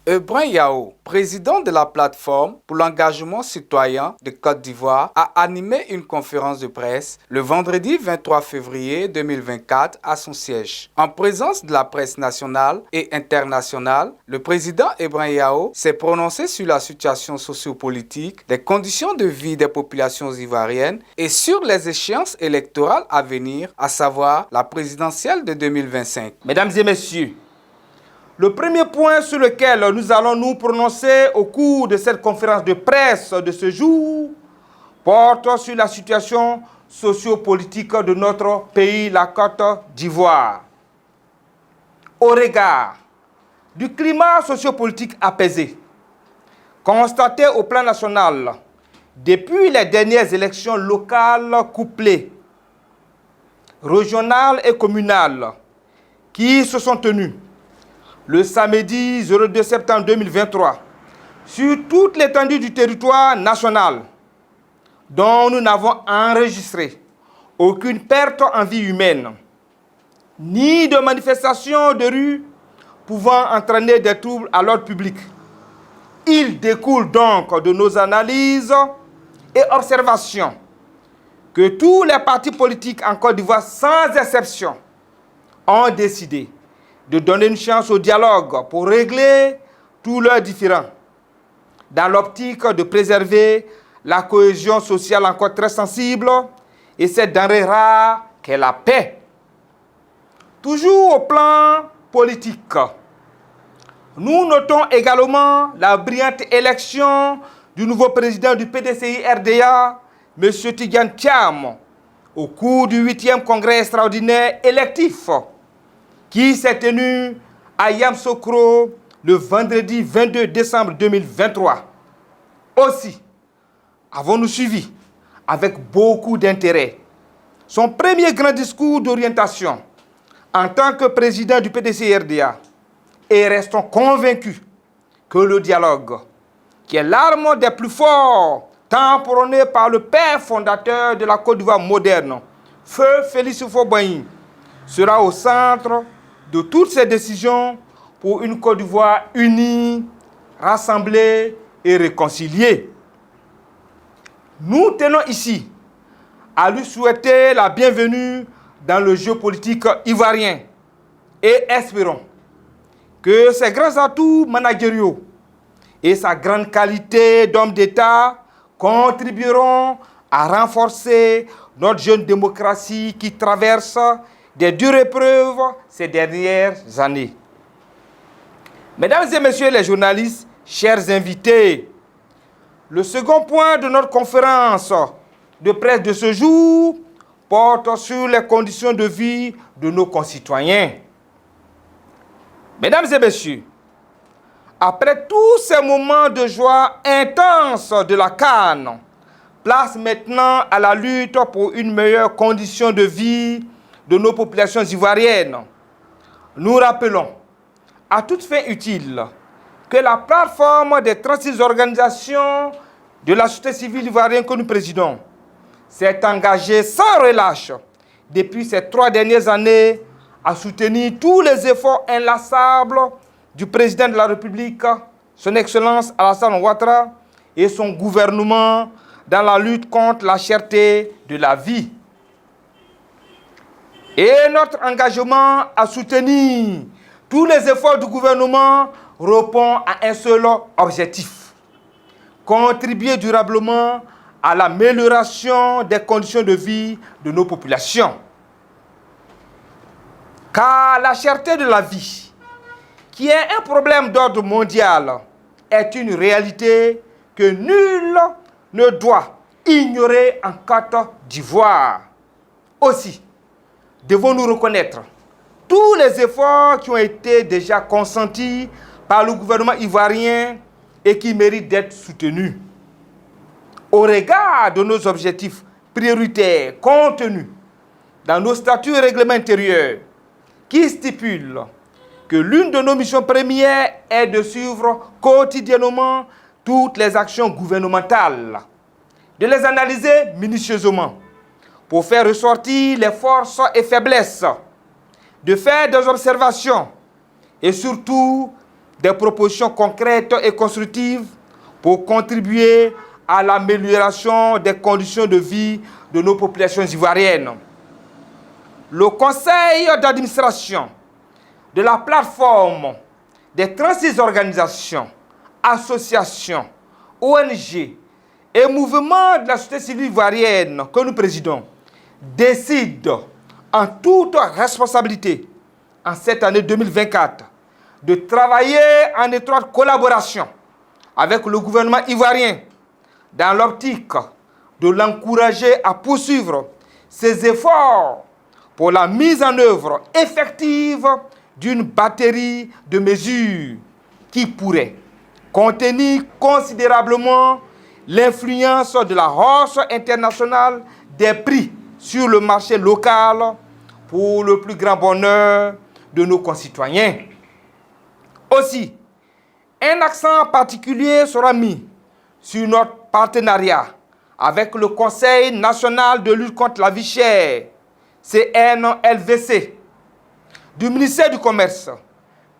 Ebrin Yao, président de la plateforme pour l'engagement citoyen de Côte d'Ivoire, a animé une conférence de presse le vendredi 23 février 2024 à son siège. En présence de la presse nationale et internationale, le président Ebrin Yao s'est prononcé sur la situation sociopolitique, des conditions de vie des populations ivoiriennes et sur les échéances électorales à venir, à savoir la présidentielle de 2025. Mesdames et messieurs, le premier point sur lequel nous allons nous prononcer au cours de cette conférence de presse de ce jour porte sur la situation sociopolitique de notre pays, la Côte d'Ivoire. Au regard du climat sociopolitique apaisé, constaté au plan national depuis les dernières élections locales couplées, régionales et communales qui se sont tenues le samedi 02 septembre 2023, sur toute l'étendue du territoire national, dont nous n'avons enregistré aucune perte en vie humaine, ni de manifestations de rue pouvant entraîner des troubles à l'ordre public. Il découle donc de nos analyses et observations que tous les partis politiques en Côte d'Ivoire, sans exception, ont décidé de donner une chance au dialogue pour régler tous leurs différends, dans l'optique de préserver la cohésion sociale encore très sensible et cette denrée rare qu'est la paix. Toujours au plan politique, nous notons également la brillante élection du nouveau président du PDCI-RDA, M. Tidjane Thiam, au cours du 8e congrès extraordinaire électif qui s'est tenu à Yamoussoukro le vendredi 22 décembre 2023. Aussi, avons-nous suivi avec beaucoup d'intérêt son premier grand discours d'orientation en tant que président du PDCI-RDA et restons convaincus que le dialogue, qui est l'arme des plus forts, tant prôné par le père fondateur de la Côte d'Ivoire moderne, Feu Félix Houphouët-Boigny, sera au centre de toutes ces décisions pour une Côte d'Ivoire unie, rassemblée et réconciliée. Nous tenons ici à lui souhaiter la bienvenue dans le jeu politique ivoirien et espérons que ses grands atouts managériaux et sa grande qualité d'homme d'État contribueront à renforcer notre jeune démocratie qui traverse des dures épreuves ces dernières années. Mesdames et messieurs les journalistes, chers invités, le second point de notre conférence de presse de ce jour porte sur les conditions de vie de nos concitoyens. Mesdames et messieurs, après tous ces moments de joie intense de la CAN, place maintenant à la lutte pour une meilleure condition de vie de nos populations ivoiriennes. Nous rappelons, à toute fin utile, que la plateforme des 36 organisations de la société civile ivoirienne que nous présidons s'est engagée sans relâche depuis ces 3 dernières années à soutenir tous les efforts inlassables du président de la République, son Excellence Alassane Ouattara et son gouvernement dans la lutte contre la cherté de la vie. Et notre engagement à soutenir tous les efforts du gouvernement répond à un seul objectif: contribuer durablement à l'amélioration des conditions de vie de nos populations. Car la cherté de la vie, qui est un problème d'ordre mondial, est une réalité que nul ne doit ignorer en Côte d'Ivoire. Aussi, devons-nous reconnaître tous les efforts qui ont été déjà consentis par le gouvernement ivoirien et qui méritent d'être soutenus. Au regard de nos objectifs prioritaires contenus dans nos statuts et règlements intérieurs, qui stipulent que l'une de nos missions premières est de suivre quotidiennement toutes les actions gouvernementales, de les analyser minutieusement pour faire ressortir les forces et faiblesses, de faire des observations et surtout des propositions concrètes et constructives pour contribuer à l'amélioration des conditions de vie de nos populations ivoiriennes. Le conseil d'administration de la plateforme des 36 organisations, associations, ONG et mouvements de la société civile ivoirienne que nous présidons décide en toute responsabilité en cette année 2024 de travailler en étroite collaboration avec le gouvernement ivoirien dans l'optique de l'encourager à poursuivre ses efforts pour la mise en œuvre effective d'une batterie de mesures qui pourraient contenir considérablement l'influence de la hausse internationale des prix sur le marché local pour le plus grand bonheur de nos concitoyens. Aussi, un accent particulier sera mis sur notre partenariat avec le Conseil national de lutte contre la vie chère, CNLVC, du ministère du Commerce,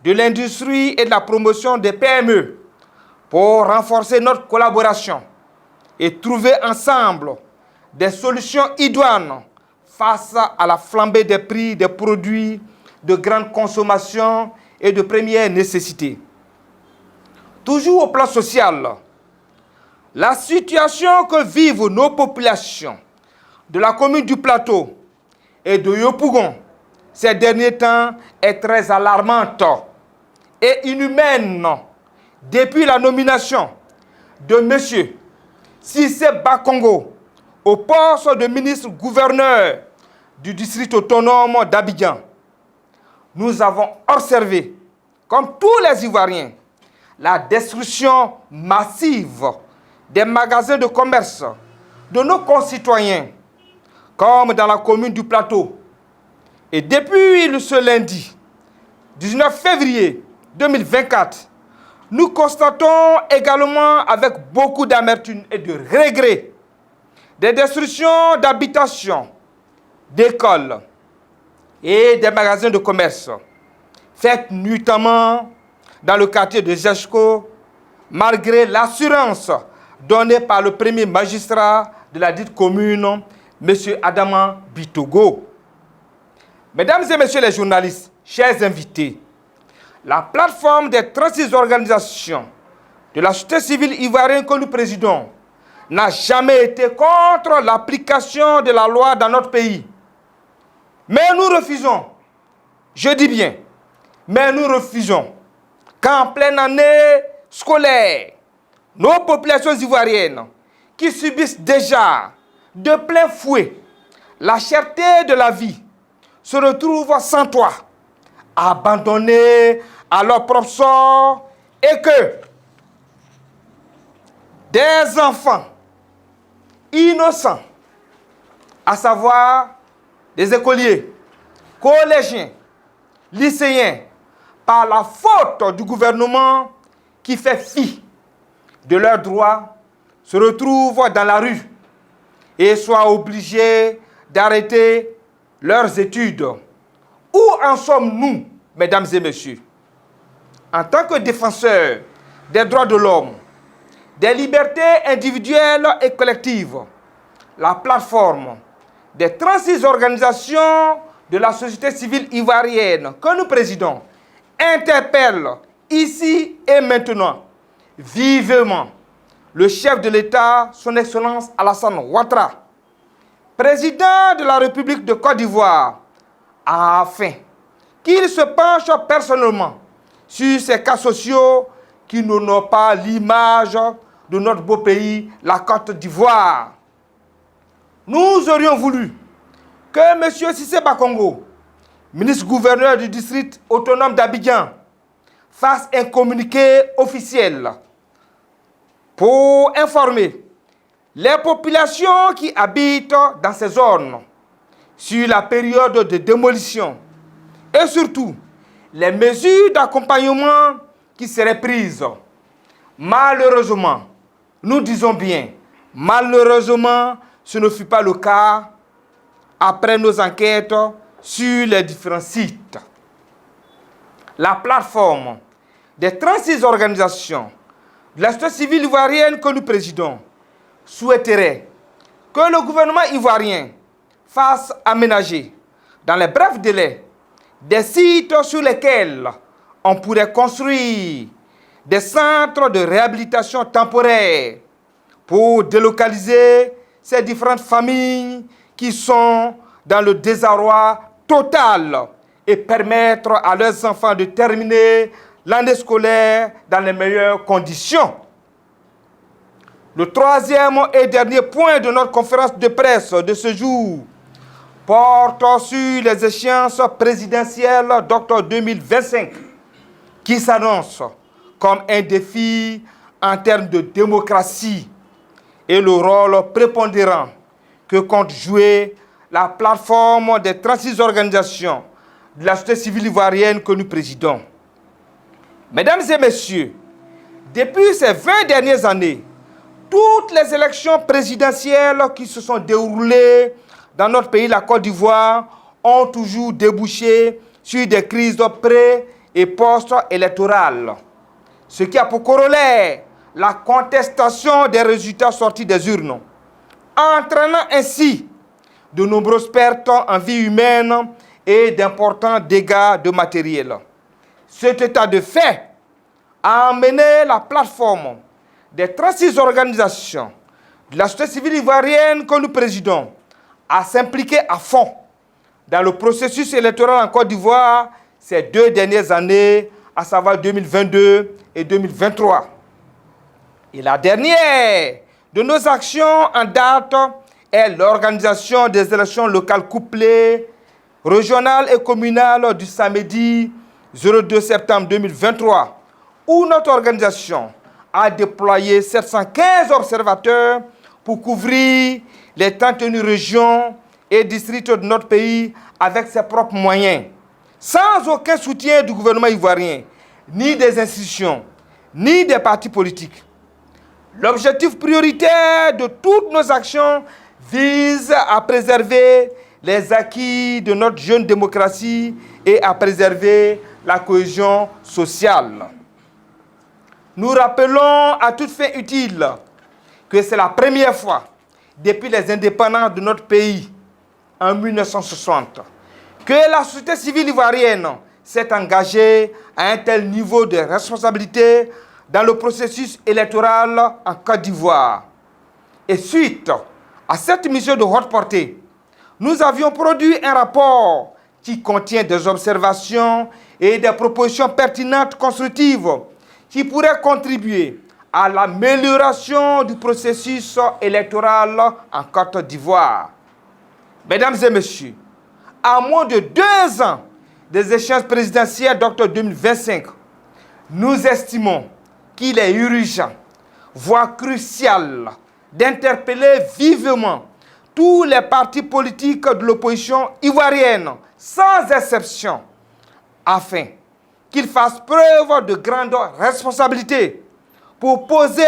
de l'Industrie et de la Promotion des PME pour renforcer notre collaboration et trouver ensemble des solutions idoines face à la flambée des prix des produits de grande consommation et de première nécessité. Toujours au plan social, la situation que vivent nos populations de la commune du Plateau et de Yopougon ces derniers temps est très alarmante et inhumaine depuis la nomination de M. Cissé Bakongo au poste de ministre-gouverneur du district autonome d'Abidjan. Nous avons observé, comme tous les Ivoiriens, la destruction massive des magasins de commerce de nos concitoyens, comme dans la commune du Plateau. Et depuis ce lundi, 19 février 2024, nous constatons également avec beaucoup d'amertume et de regret des destructions d'habitations, d'écoles et des magasins de commerce, faites notamment dans le quartier de Jesco, malgré l'assurance donnée par le premier magistrat de la dite commune, M. Adama Bitogo. Mesdames et messieurs les journalistes, chers invités, la plateforme des 36 organisations de la société civile ivoirienne que nous présidons n'a jamais été contre l'application de la loi dans notre pays. Mais nous refusons, je dis bien, mais nous refusons qu'en pleine année scolaire, nos populations ivoiriennes qui subissent déjà de plein fouet la cherté de la vie se retrouvent sans toit, abandonnés à leur propre sort et que des enfants innocents, à savoir des écoliers, collégiens, lycéens, par la faute du gouvernement qui fait fi de leurs droits, se retrouvent dans la rue et soient obligés d'arrêter leurs études. Où en sommes-nous, mesdames et messieurs? En tant que défenseurs des droits de l'homme, des libertés individuelles et collectives, la plateforme des 36 organisations de la société civile ivoirienne que nous présidons interpelle ici et maintenant vivement le chef de l'État, son Excellence Alassane Ouattara, président de la République de Côte d'Ivoire, afin qu'il se penche personnellement sur ces cas sociaux qui n'honorent pas l'image de notre beau pays, la Côte d'Ivoire. Nous aurions voulu que M. Cissé Bakongo, ministre-gouverneur du district autonome d'Abidjan, fasse un communiqué officiel pour informer les populations qui habitent dans ces zones sur la période de démolition et surtout les mesures d'accompagnement qui seraient prises. Malheureusement, nous disons bien, malheureusement, ce ne fut pas le cas après nos enquêtes sur les différents sites. La plateforme des 36 organisations de la société civile ivoirienne que nous présidons souhaiterait que le gouvernement ivoirien fasse aménager dans les brefs délais des sites sur lesquels on pourrait construire des centres de réhabilitation temporaire pour délocaliser ces différentes familles qui sont dans le désarroi total et permettre à leurs enfants de terminer l'année scolaire dans les meilleures conditions. Le troisième et dernier point de notre conférence de presse de ce jour porte sur les échéances présidentielles d'octobre 2025 qui s'annoncent comme un défi en termes de démocratie et le rôle prépondérant que compte jouer la plateforme des 36 organisations de la société civile ivoirienne que nous présidons. Mesdames et messieurs, depuis ces 20 dernières années, toutes les élections présidentielles qui se sont déroulées dans notre pays, la Côte d'Ivoire, ont toujours débouché sur des crises pré- et post-électorales, ce qui a pour corollaire la contestation des résultats sortis des urnes, entraînant ainsi de nombreuses pertes en vie humaine et d'importants dégâts de matériel. Cet état de fait a amené la plateforme des 36 organisations de la société civile ivoirienne que nous présidons à s'impliquer à fond dans le processus électoral en Côte d'Ivoire ces 2 dernières années, à savoir 2022 et 2023. Et la dernière de nos actions en date est l'organisation des élections locales couplées, régionales et communales du samedi 02 septembre 2023, où notre organisation a déployé 715 observateurs pour couvrir les 31 régions et districts de notre pays avec ses propres moyens, sans aucun soutien du gouvernement ivoirien, ni des institutions, ni des partis politiques. L'objectif prioritaire de toutes nos actions vise à préserver les acquis de notre jeune démocratie et à préserver la cohésion sociale. Nous rappelons à toute fin utile que c'est la première fois depuis les indépendances de notre pays en 1960 que la société civile ivoirienne s'est engagée à un tel niveau de responsabilité dans le processus électoral en Côte d'Ivoire. Et suite à cette mission de haute portée, nous avions produit un rapport qui contient des observations et des propositions pertinentes, constructives, qui pourraient contribuer à l'amélioration du processus électoral en Côte d'Ivoire. Mesdames et messieurs, à moins de 2 ans des échéances présidentielles d'octobre 2025, nous estimons qu'il est urgent, voire crucial, d'interpeller vivement tous les partis politiques de l'opposition ivoirienne, sans exception, afin qu'ils fassent preuve de grande responsabilité pour poser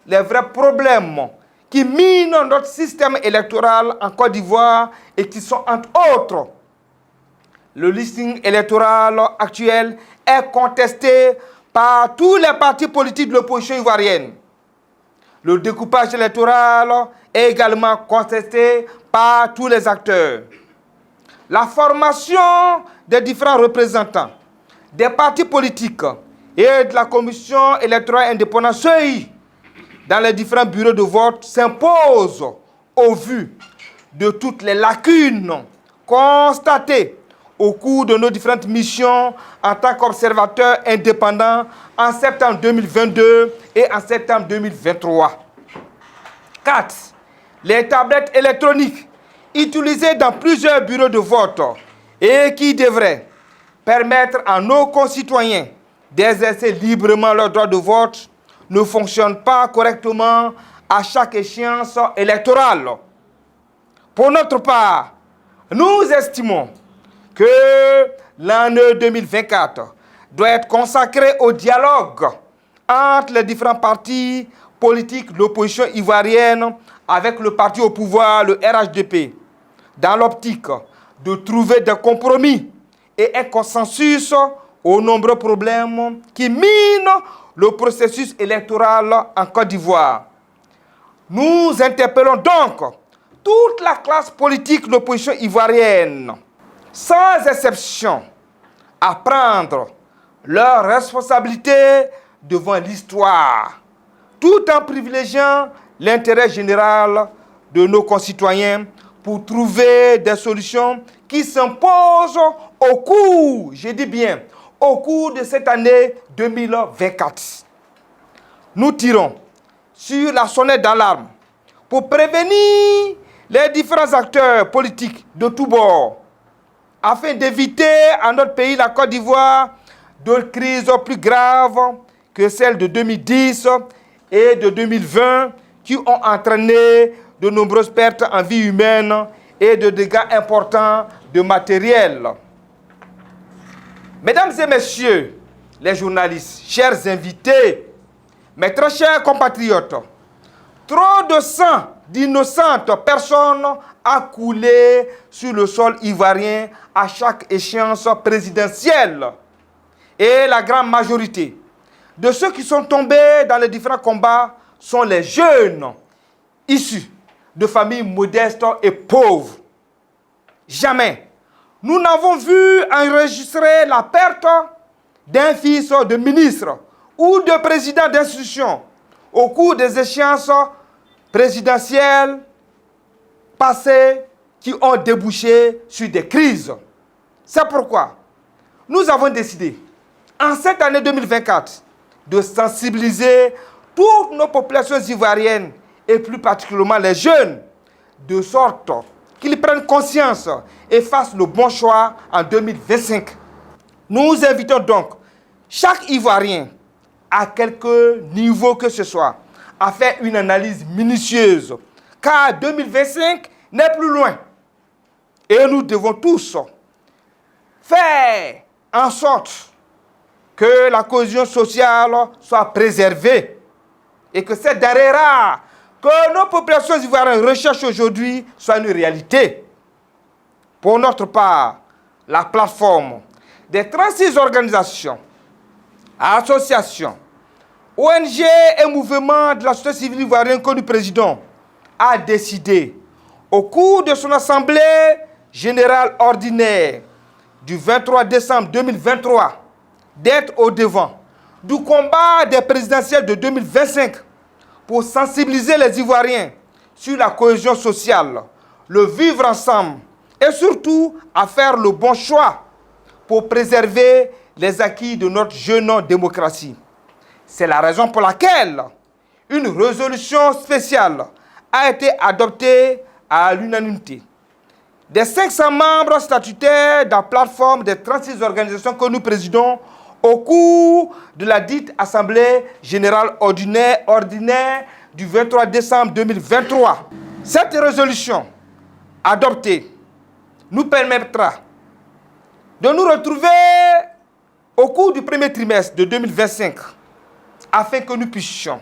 les vrais problèmes qui minent notre système électoral en Côte d'Ivoire et qui sont, entre autres, le listing électoral actuel est contesté par tous les partis politiques de l'opposition ivoirienne. Le découpage électoral est également contesté par tous les acteurs. La formation des différents représentants des partis politiques et de la commission électorale indépendante CEI dans les différents bureaux de vote s'impose au vu de toutes les lacunes constatées au cours de nos différentes missions en tant qu'observateurs indépendants en septembre 2022 et en septembre 2023. 4. Les tablettes électroniques utilisées dans plusieurs bureaux de vote et qui devraient permettre à nos concitoyens d'exercer librement leur droit de vote ne fonctionnent pas correctement à chaque échéance électorale. Pour notre part, nous estimons que l'année 2024 doit être consacrée au dialogue entre les différents partis politiques de l'opposition ivoirienne avec le parti au pouvoir, le RHDP, dans l'optique de trouver des compromis et un consensus aux nombreux problèmes qui minent le processus électoral en Côte d'Ivoire. Nous interpellons donc toute la classe politique d'opposition ivoirienne, sans exception, à prendre leurs responsabilités devant l'histoire, tout en privilégiant l'intérêt général de nos concitoyens pour trouver des solutions qui s'imposent au cours, je dis bien, au cours de cette année 2024. Nous tirons sur la sonnette d'alarme pour prévenir les différents acteurs politiques de tous bords afin d'éviter à notre pays, la Côte d'Ivoire, d'autres crises plus graves que celles de 2010 et de 2020 qui ont entraîné de nombreuses pertes en vie humaine et de dégâts importants de matériel. Mesdames et messieurs les journalistes, chers invités, mes très chers compatriotes, trop de sang d'innocentes personnes a coulé sur le sol ivoirien à chaque échéance présidentielle. Et la grande majorité de ceux qui sont tombés dans les différents combats sont les jeunes issus de familles modestes et pauvres. Jamais nous n'avons vu enregistrer la perte d'un fils de ministre ou de président d'institution au cours des échéances présidentielles passées qui ont débouché sur des crises. C'est pourquoi nous avons décidé, en cette année 2024, de sensibiliser toutes nos populations ivoiriennes et plus particulièrement les jeunes, de sorte qu'ils prennent conscience et fassent le bon choix en 2025. Nous invitons donc chaque Ivoirien, à quelque niveau que ce soit, à faire une analyse minutieuse, car 2025 n'est plus loin. Et nous devons tous faire en sorte que la cohésion sociale soit préservée et que cette denrée rare que nos populations ivoiriennes recherchent aujourd'hui soit une réalité. Pour notre part, la plateforme des 36 organisations, associations, ONG et mouvements de la société civile ivoirienne que nous présidons a décidé, au cours de son assemblée générale ordinaire du 23 décembre 2023, d'être au devant du combat des présidentielles de 2025 pour sensibiliser les Ivoiriens sur la cohésion sociale, le vivre ensemble et surtout à faire le bon choix pour préserver les acquis de notre jeune démocratie. C'est la raison pour laquelle une résolution spéciale a été adoptée à l'unanimité. Des 500 membres statutaires de la plateforme des 36 organisations que nous présidons au cours de la dite Assemblée générale ordinaire du 23 décembre 2023. Cette résolution adoptée nous permettra de nous retrouver au cours du premier trimestre de 2025 afin que nous puissions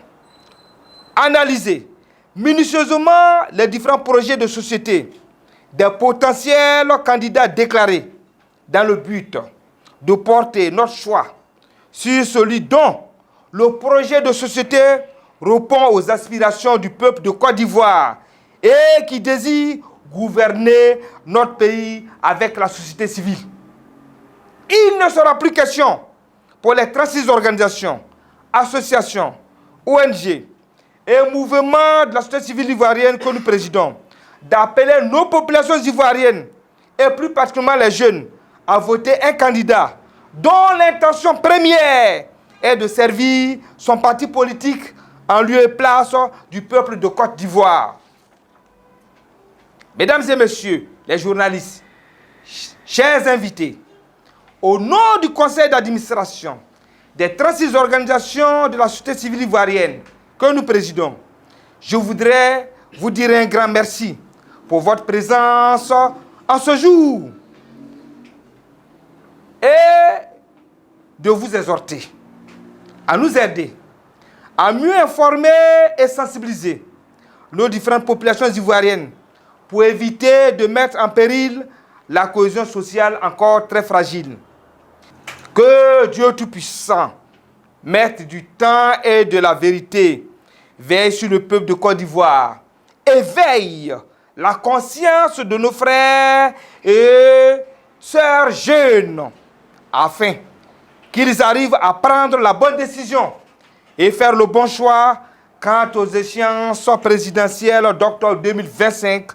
analyser minutieusement les différents projets de société des potentiels candidats déclarés dans le but de porter notre choix sur celui dont le projet de société répond aux aspirations du peuple de Côte d'Ivoire et qui désire gouverner notre pays avec la société civile. Il ne sera plus question pour les 36 organisations, associations, ONG et mouvements de la société civile ivoirienne que nous présidons d'appeler nos populations ivoiriennes et plus particulièrement les jeunes à voter un candidat dont l'intention première est de servir son parti politique en lieu et place du peuple de Côte d'Ivoire. Mesdames et messieurs les journalistes, chers invités, au nom du conseil d'administration des 36 organisations de la société civile ivoirienne que nous présidons, je voudrais vous dire un grand merci pour votre présence en ce jour et de vous exhorter à nous aider à mieux informer et sensibiliser nos différentes populations ivoiriennes pour éviter de mettre en péril la cohésion sociale encore très fragile. Que Que Dieu Tout-Puissant, Maître du temps et de la vérité, veille sur le peuple de Côte d'Ivoire. Éveille la conscience de nos frères et sœurs jeunes, afin qu'ils arrivent à prendre la bonne décision et faire le bon choix quant aux échéances présidentielles d'octobre 2025